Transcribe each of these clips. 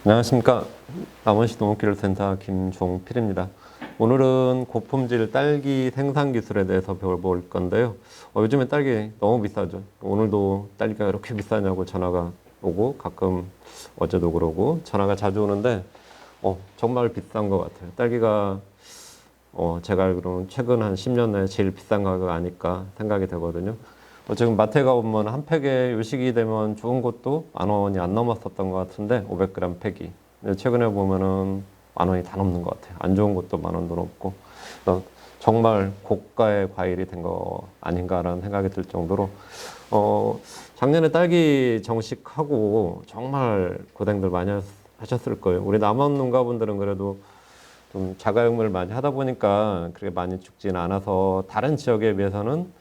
안녕하십니까. 남원시 농업기술센터 김종필입니다. 오늘은 고품질 딸기 생산 기술에 대해서 배워볼 건데요. 요즘에 딸기 너무 비싸죠. 오늘도 딸기가 이렇게 비싸냐고 전화가 오고, 가끔 어제도 그러고 전화가 자주 오는데 정말 비싼 것 같아요. 딸기가 제가 알기로는 최근 한 10년 내에 제일 비싼 가격 아닐까 생각이 되거든요. 지금 마트에 가보면 한 팩에 요 시기 되면 좋은 것도 10,000원이 안 넘었었던 것 같은데 500g 팩이. 근데 최근에 보면은 10,000원이 다 넘는 것 같아요. 안 좋은 것도 10,000원도 넘고. 그래서 정말 고가의 과일이 된 거 아닌가라는 생각이 들 정도로 작년에 딸기 정식하고 정말 고생들 많이 하셨을 거예요. 우리 남원 농가분들은 그래도 좀 자가용을 많이 하다 보니까 그렇게 많이 죽지는 않아서 다른 지역에 비해서는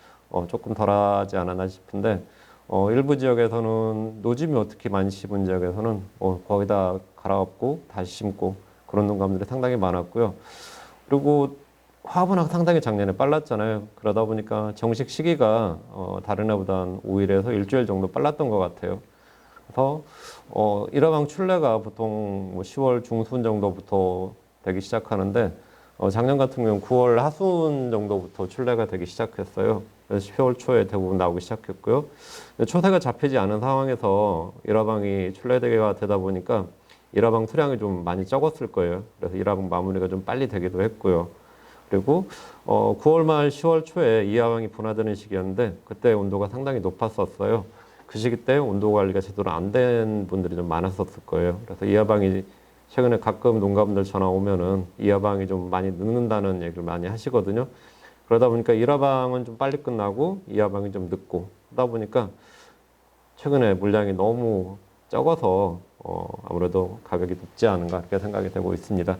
조금 덜하지 않았나 싶은데 일부 지역에서는 노짐이 특히 많이 심은 지역에서는 거기다 갈아엎고 다시 심고 그런 농가분들이 상당히 많았고요. 그리고 화분은 상당히 작년에 빨랐잖아요. 그러다 보니까 정식 시기가 다른 해보다 한 5일에서 일주일 정도 빨랐던 것 같아요. 그래서 일화방 출래가 보통 뭐 10월 중순 정도부터 되기 시작하는데 작년 같은 경우는 9월 하순 정도부터 출래가 되기 시작했어요. 그래서 10월 초에 대부분 나오기 시작했고요. 초세가 잡히지 않은 상황에서 일화방이 출래되게 되다 보니까 일화방 수량이 좀 많이 적었을 거예요. 그래서 일화방 마무리가 좀 빨리 되기도 했고요. 그리고 9월 말 10월 초에 일화방이 분화되는 시기였는데 그때 온도가 상당히 높았었어요. 그 시기 때 온도 관리가 제대로 안 된 분들이 좀 많았었을 거예요. 그래서 이하방이 최근에 가끔 농가분들 전화 오면은 이하방이 좀 많이 늦는다는 얘기를 많이 하시거든요. 그러다 보니까 일하방은 좀 빨리 끝나고 이하방이 좀 늦고 그러다 보니까 최근에 물량이 너무 적어서 아무래도 가격이 높지 않은가 그렇게 생각이 되고 있습니다.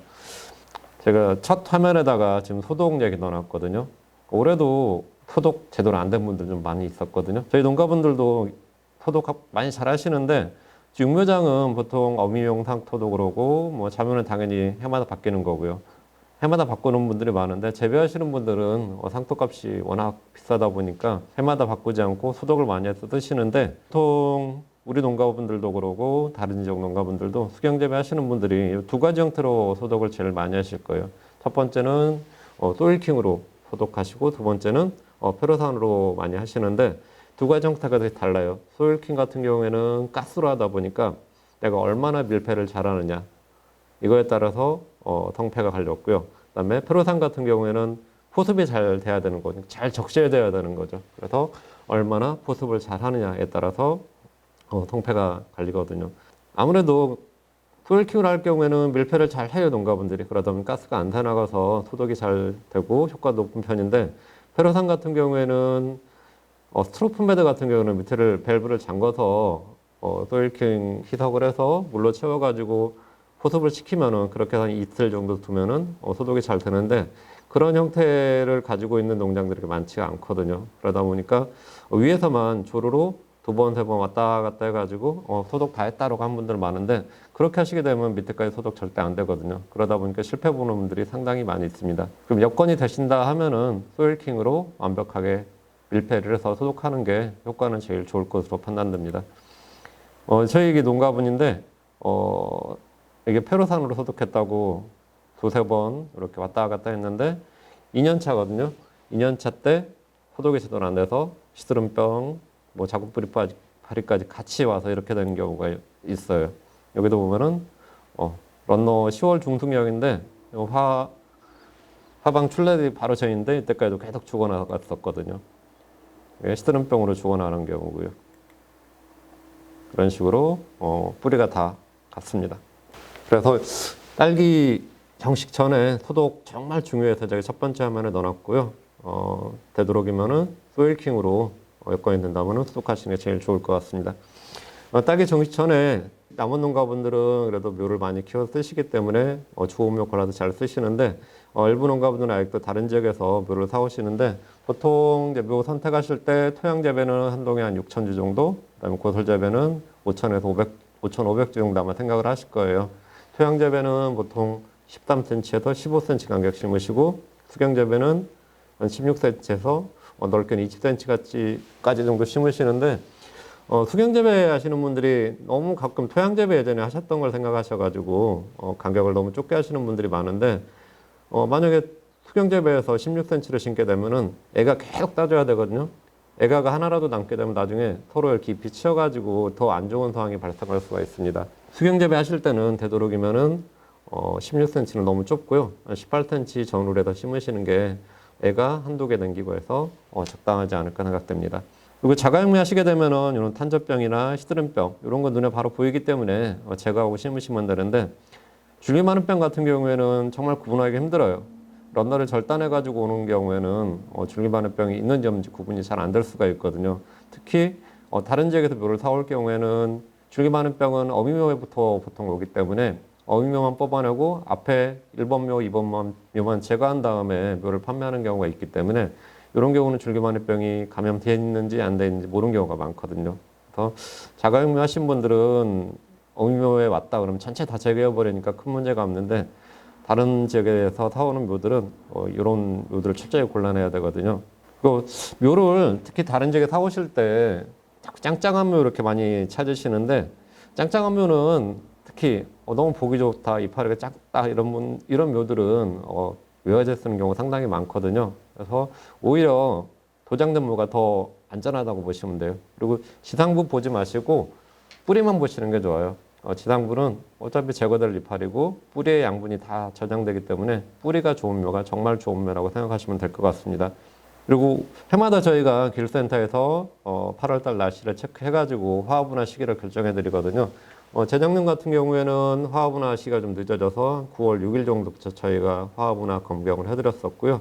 제가 첫 화면에다가 지금 소독 얘기 넣어놨거든요. 올해도 소독 제대로 안 된 분들 좀 많이 있었거든요. 저희 농가분들도 소독 많이 잘 하시는데 육묘장은 보통 어미용 상토도 그러고 뭐 자면은 당연히 해마다 바뀌는 거고요. 해마다 바꾸는 분들이 많은데 재배하시는 분들은 상토값이 워낙 비싸다 보니까 해마다 바꾸지 않고 소독을 많이 해서 쓰시는데 보통 우리 농가분들도 그러고 다른 지역 농가분들도 수경재배 하시는 분들이 두 가지 형태로 소독을 제일 많이 하실 거예요. 첫 번째는 소일킹으로 소독하시고 두 번째는 페로산으로 많이 하시는데 두 가지 형태가 되게 달라요. 소일킹 같은 경우에는 가스로 하다 보니까 내가 얼마나 밀폐를 잘하느냐 이거에 따라서 성패가 갈렸고요. 그다음에 페로산 같은 경우에는 포습이 잘 돼야 되는 거죠. 잘 적셔야 되는 거죠. 그래서 얼마나 포습을 잘 하느냐에 따라서 성패가 갈리거든요. 아무래도 소일킹을 할 경우에는 밀폐를 잘 해요, 농가분들이. 그러다 보면 가스가 안 새나가서 소독이 잘 되고 효과도 높은 편인데 페로산 같은 경우에는 스티로폼 매드 같은 경우는 밑에를 밸브를 잠궈서 소일킹 희석을 해서 물로 채워가지고 포습을 시키면은 그렇게 한 이틀 정도 두면은 소독이 잘 되는데 그런 형태를 가지고 있는 농장들이 많지가 않거든요. 그러다 보니까 위에서만 조르로 두 번, 세 번 왔다 갔다 해가지고 소독 다 했다라고 한 분들 많은데 그렇게 하시게 되면 밑에까지 소독 절대 안 되거든요. 그러다 보니까 실패 보는 분들이 상당히 많이 있습니다. 그럼 여건이 되신다 하면은 소일킹으로 완벽하게 밀폐를 해서 소독하는 게 효과는 제일 좋을 것으로 판단됩니다. 저희 이게 농가분인데 이게 페로산으로 소독했다고 두세 번 이렇게 왔다 갔다 했는데 2년 차거든요. 2년 차 때 소독이 제대로 안 돼서 시드름병, 뭐 자국뿌리 파리까지 같이 와서 이렇게 된 경우가 있어요. 여기도 보면은 런너 10월 중순경인데 화방 출래들이 바로 전인데 이때까지도 계속 죽어나갔었거든요. 시드름병으로 죽어나가는 경우고요. 그런 식으로 뿌리가 다 갔습니다. 그래서 딸기 정식 전에 소독 정말 중요해서 제가 첫 번째 화면에 넣어놨고요. 되도록이면은 소일킹으로 여건이 된다면 소독하시는 게 제일 좋을 것 같습니다. 딸기 정식 전에 남원 농가분들은 그래도 묘를 많이 키워 쓰시기 때문에 좋은 묘 골라서 잘 쓰시는데 일부 농가분들은 아직도 다른 지역에서 묘를 사오시는데 보통 이제 묘 선택하실 때 토양 재배는 한 동에 한 6,000주 정도, 그다음에 고설 재배는 5,000에서 5,500주 정도 아마 생각을 하실 거예요. 토양 재배는 보통 13cm에서 15cm 간격 심으시고 수경 재배는 한 16cm에서 넓게는 20cm까지 정도 심으시는데 수경재배 하시는 분들이 너무 가끔 토양재배 예전에 하셨던 걸 생각하셔가지고 간격을 너무 좁게 하시는 분들이 많은데 만약에 수경재배에서 16cm를 심게 되면은 애가 계속 따줘야 되거든요. 애가가 하나라도 남게 되면 나중에 서로 깊이 치여가지고 더 안 좋은 상황이 발생할 수가 있습니다. 수경재배 하실 때는 되도록이면은 16cm는 너무 좁고요. 18cm 전후에다 심으시는 게 애가 한두 개 남기고 해서 적당하지 않을까 생각됩니다. 그리고 자가용미 하시게 되면은 이런 탄저병이나 시드름병 이런 거 눈에 바로 보이기 때문에 제거하고 심으시면 되는데 줄기 많은 병 같은 경우에는 정말 구분하기 힘들어요. 런너를 절단해 가지고 오는 경우에는 줄기 많은 병이 있는지 없는지 구분이 잘 안 될 수가 있거든요. 특히 다른 지역에서 묘를 사올 경우에는 줄기 많은 병은 어미묘에부터 보통 오기 때문에 어미묘만 뽑아내고 앞에 1번 묘, 2번 묘만 제거한 다음에 묘를 판매하는 경우가 있기 때문에 이런 경우는 줄기마늘병이 감염되어 있는지 안 되어 있는지 모르는 경우가 많거든요. 그래서 자가용미 하신 분들은 어미묘에 왔다 그러면 전체 다 제거해 버리니까 큰 문제가 없는데 다른 지역에서 사오는 묘들은 이런 묘들을 철저히 골라내야 되거든요. 그리고 묘를 특히 다른 지역에 사오실 때 자꾸 짱짱한 묘 이렇게 많이 찾으시는데 짱짱한 묘는 특히 너무 보기 좋다, 이파리가 작다 이런 묘들은 외화재 쓰는 경우가 상당히 많거든요. 그래서 오히려 도장된 묘가 더 안전하다고 보시면 돼요. 그리고 지상부 보지 마시고 뿌리만 보시는 게 좋아요. 지상부는 어차피 제거될 이파리고 뿌리의 양분이 다 저장되기 때문에 뿌리가 좋은 묘가 정말 좋은 묘라고 생각하시면 될 것 같습니다. 그리고 해마다 저희가 길센터에서 8월달 날씨를 체크해가지고 화합분화 시기를 결정해 드리거든요. 재작년 같은 경우에는 화합분화 시기가 좀 늦어져서 9월 6일 정도부터 저희가 화합분화 검경을 해드렸었고요.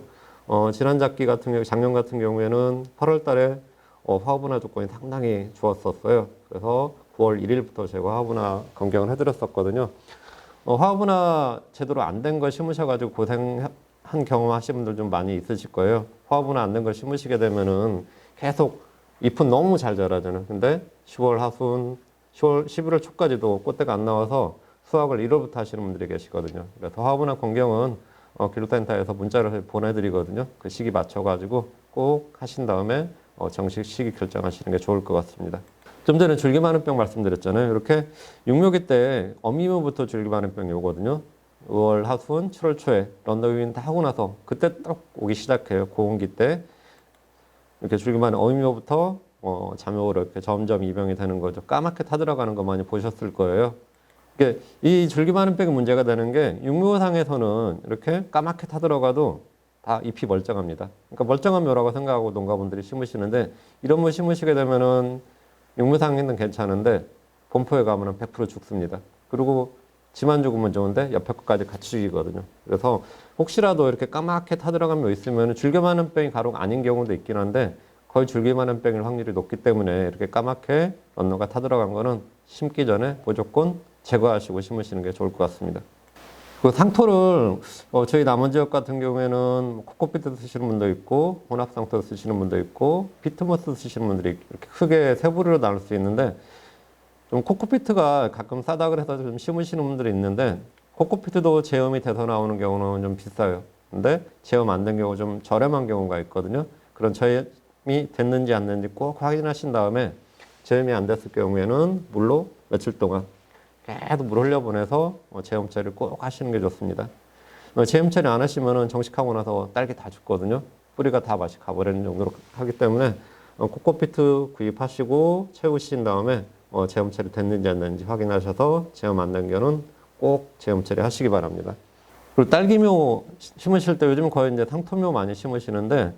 작년 같은 경우에는 8월달에 화합분화 조건이 상당히 좋았었어요. 그래서 9월 1일부터 제가 화합분화 검경을 해드렸었거든요. 화합분화 제대로 안 된 걸 심으셔가지고 고생한 경험 하신 분들 좀 많이 있으실 거예요. 화합분화 안 된 걸 심으시게 되면은 계속 잎은 너무 잘 자라잖아요. 근데 10월 하순, 11월 초까지도 꽃대가 안 나와서 수확을 1월부터 하시는 분들이 계시거든요. 그래서 화합분화 검경은 기술센터에서 문자를 보내드리거든요. 그 시기 맞춰가지고 꼭 하신 다음에 정식 시기 결정하시는 게 좋을 것 같습니다. 좀 전에 줄기마늘병 말씀드렸잖아요. 이렇게 육묘기 때 어미묘부터 줄기마늘병이 오거든요. 5월 하순, 7월 초에 런더윈 다 하고 나서 그때 딱 오기 시작해요. 고온기 때 이렇게 줄기마늘 어미묘부터 잠묘로 이렇게 점점 이병이 되는 거죠. 까맣게 타들어가는 거 많이 보셨을 거예요. 이 줄기마늘병이 문제가 되는 게 육묘상에서는 이렇게 까맣게 타들어가도 다 잎이 멀쩡합니다. 그러니까 멀쩡한 묘라고 생각하고 농가분들이 심으시는데 이런 묘 심으시게 되면은 육묘상에는 괜찮은데 본포에 가면은 100% 죽습니다. 그리고 지만 죽으면 좋은데 옆에 것까지 같이 죽이거든요. 그래서 혹시라도 이렇게 까맣게 타들어간 묘 있으면 줄기마늘병이 가록 아닌 경우도 있긴 한데 거의 줄기마늘병일 확률이 높기 때문에 이렇게 까맣게 런너가 타들어간 거는 심기 전에 무조건 제거하시고 심으시는 게 좋을 것 같습니다. 그 상토를 저희 남원 지역 같은 경우에는 코코피트 쓰시는 분도 있고 혼합상토 쓰시는 분도 있고 피트모스 쓰시는 분들이 이렇게 크게 세 부류로 나눌 수 있는데 좀 코코피트가 가끔 싸다 그래서 좀 심으시는 분들이 있는데 코코피트도 제염이 돼서 나오는 경우는 좀 비싸요. 근데 제염 안 된 경우 좀 저렴한 경우가 있거든요. 그런 제염이 됐는지 안 됐는지 꼭 확인하신 다음에 제염이 안 됐을 경우에는 물로 며칠 동안 계속 물 흘려보내서 제염 처리를 꼭 하시는 게 좋습니다. 제염 처리 안 하시면은 정식하고 나서 딸기 다 죽거든요. 뿌리가 다 맛이 가버리는 정도로 하기 때문에 코코피트 구입하시고 채우신 다음에 제염 처리 됐는지 안 됐는지 확인하셔서 제염 안 된 경우는 꼭 제염 처리 하시기 바랍니다. 그리고 딸기묘 심으실 때 요즘 거의 이제 상토묘 많이 심으시는데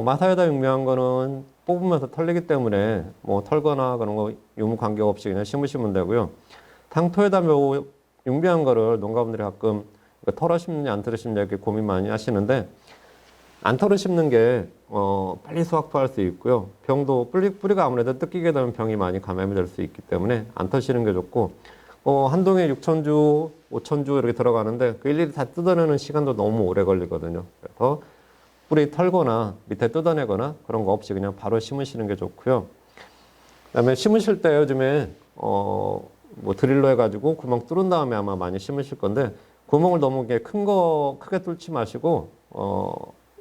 마사에다 육묘한 거는 뽑으면서 털리기 때문에 뭐 털거나 그런 거 유무 관계없이 그냥 심으시면 되고요. 상토에다 육묘한 거를 농가분들이 가끔 털어 심느냐 안 털어 심느냐 이렇게 고민 많이 하시는데 안 털어 심는 게 빨리 수확할 수 있고요. 병도 뿌리가 아무래도 뜯기게 되면 병이 많이 감염이 될 수 있기 때문에 안 터시는 게 좋고 한 동에 6,000주, 5,000주 이렇게 들어가는데 그 일일이 다 뜯어내는 시간도 너무 오래 걸리거든요. 그래서 뿌리 털거나 밑에 뜯어내거나 그런 거 없이 그냥 바로 심으시는 게 좋고요. 그다음에 심으실 때 요즘에 뭐 드릴로 해가지고 구멍 뚫은 다음에 아마 많이 심으실 건데 구멍을 너무 크게 뚫지 마시고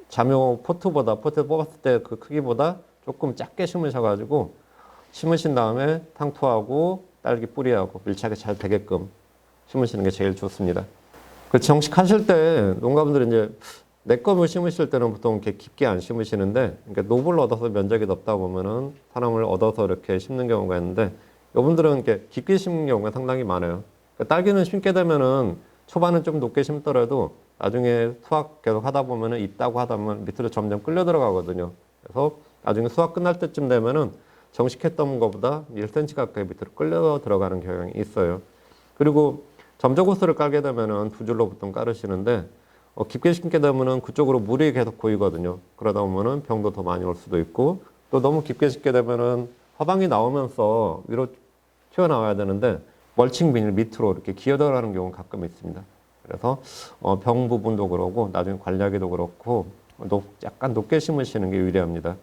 자묘 포트에 뽑았을 때 그 크기보다 조금 작게 심으셔가지고 심으신 다음에 상토하고 딸기 뿌리하고 밀착이 잘 되게끔 심으시는 게 제일 좋습니다. 그 정식하실 때 농가분들이 이제 내껌을 심으실 때는 보통 이렇게 깊게 안 심으시는데, 그러니까 노블을 얻어서 면적이 넓다 보면은 사람을 얻어서 이렇게 심는 경우가 있는데, 이분들은 이렇게 깊게 심는 경우가 상당히 많아요. 그러니까 딸기는 심게 되면은 초반은 좀 높게 심더라도 나중에 수확 계속 하다 보면은 있다고 하다 보면 밑으로 점점 끌려 들어가거든요. 그래서 나중에 수확 끝날 때쯤 되면은 정식했던 것보다 1cm 가까이 밑으로 끌려 들어가는 경향이 있어요. 그리고 점적호스를 깔게 되면은 두 줄로 보통 깔으시는데, 깊게 심게 되면은 그쪽으로 물이 계속 고이거든요. 그러다 보면은 병도 더 많이 올 수도 있고, 또 너무 깊게 심게 되면은 화방이 나오면서 위로 튀어나와야 되는데 멀칭 비닐 밑으로 이렇게 기어들어가는 경우가 가끔 있습니다. 그래서 병 부분도 그러고 나중에 관리하기도 그렇고 약간 높게 심으시는 게 유리합니다.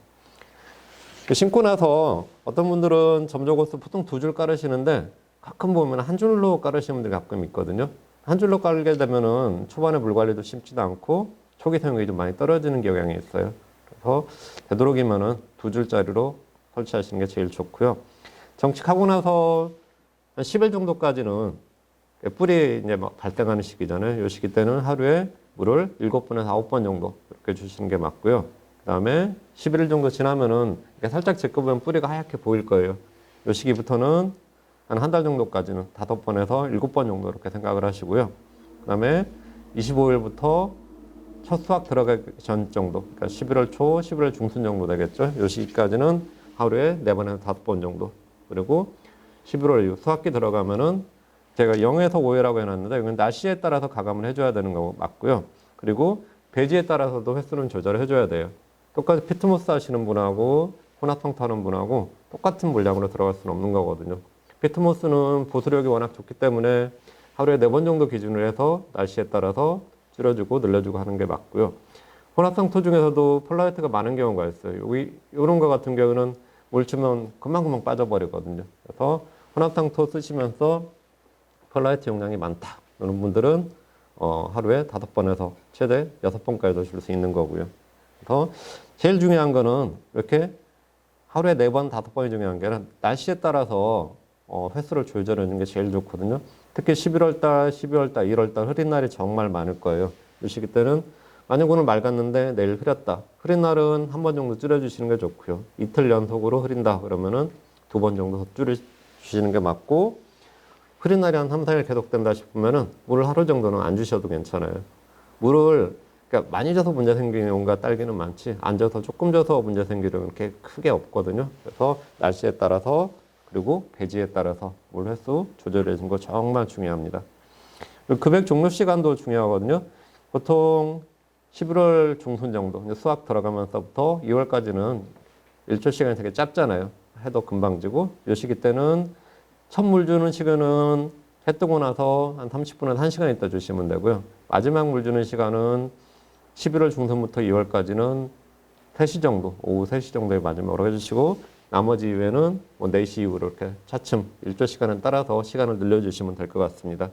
심고 나서 어떤 분들은 점적호스 보통 두 줄 깔으시는데 가끔 보면 한 줄로 깔으시는 분들이 가끔 있거든요. 한 줄로 깔게 되면은 초반에 물 관리도 쉽지도 않고 초기 사용률이 좀 많이 떨어지는 경향이 있어요. 그래서 되도록이면은 두 줄짜리로 설치하시는 게 제일 좋고요. 정식하고 나서 한 10일 정도까지는 뿌리 이제 막 발생하는 시기잖아요. 이 시기 때는 하루에 물을 7번에서 9번 정도 이렇게 주시는 게 맞고요. 그 다음에 11일 정도 지나면은 살짝 제껴보면 뿌리가 하얗게 보일 거예요. 이 시기부터는 한 한 달 정도까지는 5번에서 7번 정도 이렇게 생각을 하시고요. 그 다음에 25일부터 첫 수확 들어가기 전 정도, 그러니까 11월 초, 11월 중순 정도 되겠죠. 이 시기까지는 하루에 4번에서 5번 정도. 그리고 11월 이후 수확기 들어가면은 제가 0에서 5회라고 해놨는데 이건 날씨에 따라서 가감을 해줘야 되는 거 맞고요. 그리고 배지에 따라서도 횟수는 조절을 해줘야 돼요. 똑같이 피트모스 하시는 분하고 혼합성토 하는 분하고 똑같은 물량으로 들어갈 수는 없는 거거든요. 피트모스는 보수력이 워낙 좋기 때문에 하루에 4번 정도 기준으로 해서 날씨에 따라서 줄여주고 늘려주고 하는 게 맞고요. 혼합성토 중에서도 폴라이트가 많은 경우가 있어요. 이런 거 같은 경우는 물 주면 금방금방 빠져버리거든요. 그래서 혼합성토 쓰시면서 폴라이트 용량이 많다 이런 분들은 하루에 5번에서 최대 6번까지도 줄 수 있는 거고요. 그래서 제일 중요한 거는 이렇게 하루에 4번, 5번이 중요한 게 아니라 날씨에 따라서 횟수를 조절해 주는 게 제일 좋거든요. 특히 11월 달, 12월 달, 1월 달 흐린 날이 정말 많을 거예요. 이 시기 때는 만약 오늘 맑았는데 내일 흐렸다. 흐린 날은 한 번 정도 줄여주시는 게 좋고요. 이틀 연속으로 흐린다 그러면은 2번 정도 더 줄여주시는 게 맞고, 흐린 날이 한 3, 4일 계속된다 싶으면은 물을 하루 정도는 안 주셔도 괜찮아요. 물을 그러니까 많이 줘서 문제 생기는 경우가 딸기는 많지, 안 줘서 조금 줘서 문제 생기려면 그렇게 크게 없거든요. 그래서 날씨에 따라서 그리고 배지에 따라서 물 횟수 조절해 주는 거 정말 중요합니다. 급액 종료 시간도 중요하거든요. 보통 11월 중순 정도 수확 들어가면서부터 2월까지는 일조 시간이 되게 짧잖아요. 해도 금방 지고 이 시기 때는 첫 물 주는 시간은 해 뜨고 나서 한 30분에서 1시간 있다 주시면 되고요. 마지막 물 주는 시간은 11월 중순부터 2월까지는 3시 정도, 오후 3시 정도에 마지막으로 해주시고, 나머지 이후에는 4시 이후로 이렇게 차츰 일조 시간에 따라서 시간을 늘려주시면 될 것 같습니다.